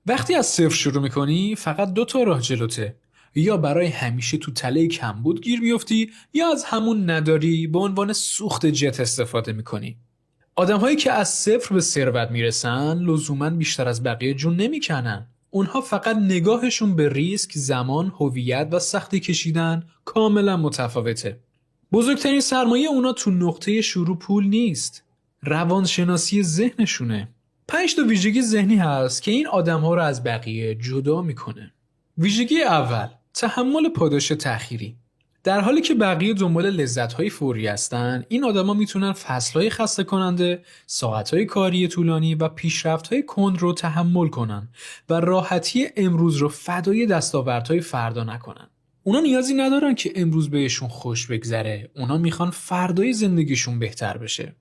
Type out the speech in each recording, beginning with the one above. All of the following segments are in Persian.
وقتی از صفر شروع میکنی فقط دو تا راه جلوته. یا برای همیشه تو تله کمبود گیر میفتی یا از همون نداری به عنوان سوخت جت استفاده میکنی. آدم‌هایی که از صفر به ثروت میرسن لزوماً بیشتر از بقیه جون نمیکنن. اونها فقط نگاهشون به ریسک، زمان، هویت و سختی کشیدن کاملا متفاوته. بزرگترین سرمایه اونا تو نقطه شروع پول نیست. روانشناسی ذهنشونه. 5 تا ویژگی ذهنی هست که این آدم‌ها رو از بقیه جدا میکنه. ویژگی اول، تحمل پاداش تأخیری. در حالی که بقیه دنبال لذت‌های فوری هستن، این آدما میتونن فصل‌های خسته کننده، ساعت‌های کاری طولانی و پیشرفت‌های کند رو تحمل کنن و راحتی امروز رو فدای دستاوردهای فردا نکنن. اونا نیازی ندارن که امروز بهشون خوش بگذره، اونا میخوان فردای زندگیشون بهتر بشه.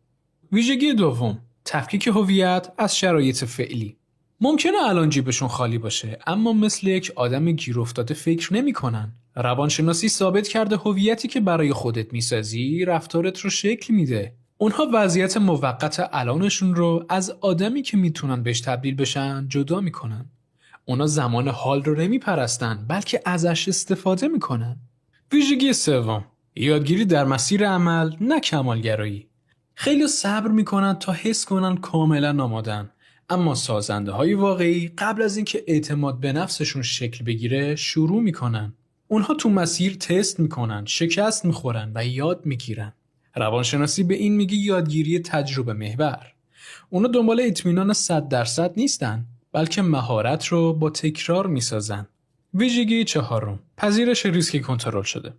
ویژگی دوم، تفکیک هویت از شرایط فعلی. ممکنه الان جیبشون خالی باشه اما مثل یک آدم گیر افتاده فکر نمی‌کنن. روانشناسی ثابت کرده هویتی که برای خودت میسازی رفتارت رو شکل میده. اونها وضعیت موقت الانشون رو از آدمی که میتونن بهش تبدیل بشن جدا میکنن. اونا زمان حال رو نمیپرستن بلکه ازش استفاده میکنن. ویژگی سوم، یادگیری در مسیر عمل نه کمالگرایی. خیلی صبر میکنن تا حس کنن کاملا آمادن. اما سازنده های واقعی قبل از اینکه اعتماد به نفسشون شکل بگیره شروع میکنن. اونها تو مسیر تست میکنن، شکست میخورن و یاد میگیرن. روانشناسی به این میگه یادگیری تجربه محور. اونا دنبال اطمینان 100% نیستن، بلکه مهارت رو با تکرار میسازن. ویژگی چهارم، پذیرش ریسک کنترل شده.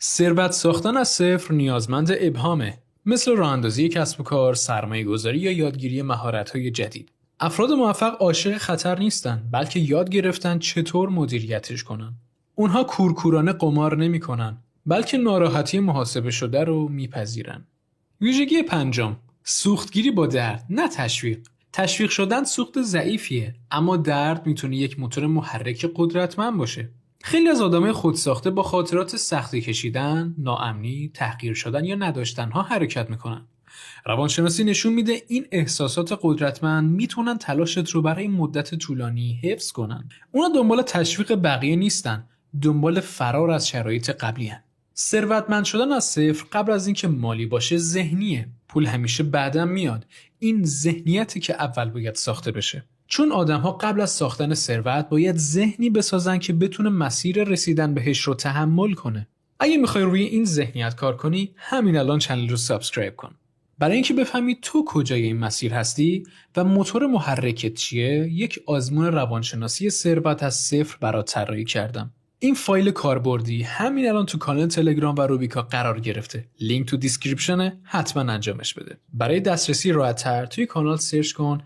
ثروت ساختن از صفر نیازمند ابهامه، مثل راه‌اندازی کسب و کار، سرمایه‌گذاری یا یادگیری مهارت‌های جدید. افراد موفق عاشق خطر نیستن، بلکه یاد گرفتن چطور مدیریتش کنن. اونها کورکورانه قمار نمی‌کنن، بلکه ناراحتی محاسبه شده رو میپذیرن. ویژگی پنجم، سوختگیری با درد نه تشویق. تشویق شدن سوخت ضعیفیه، اما درد میتونه یک موتور محرک قدرتمند باشه. خیلی از آدمای خودساخته با خاطرات سختی کشیدن، ناامنی، تحقیر شدن یا نداشتنها حرکت میکنن. روانشناسی نشون میده این احساسات قدرتمند میتونن تلاشت رو برای مدت طولانی حفظ کنن. اونا دنبال تشویق بقیه نیستن، دنبال فرار از شرایط قبلی هن. ثروتمند شدن از صفر قبل از اینکه مالی باشه ذهنیه. پول همیشه بعدم میاد. این ذهنیتی که اول باید ساخته بشه. چون آدم‌ها قبل از ساختن ثروت باید ذهنی بسازن که بتونه مسیر رسیدن بهش رو تحمل کنه. اگه میخوای روی این ذهنیت کار کنی، همین الان چنل رو سابسکرایب کن. برای اینکه بفهمی تو کجای این مسیر هستی و موتور محرکت چیه، یک آزمون روانشناسی ثروت از صفر برات طراحی کردم. این فایل کاربردی همین الان تو کانال تلگرام و روبیکا قرار گرفته. لینک تو دیسکریپشنه، حتما انجامش بده. برای دسترسی راحت‌تر توی کانال سرچ کن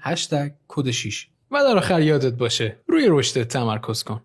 #کد6 و در آخر یادت باشه روی رشدت تمرکز کن.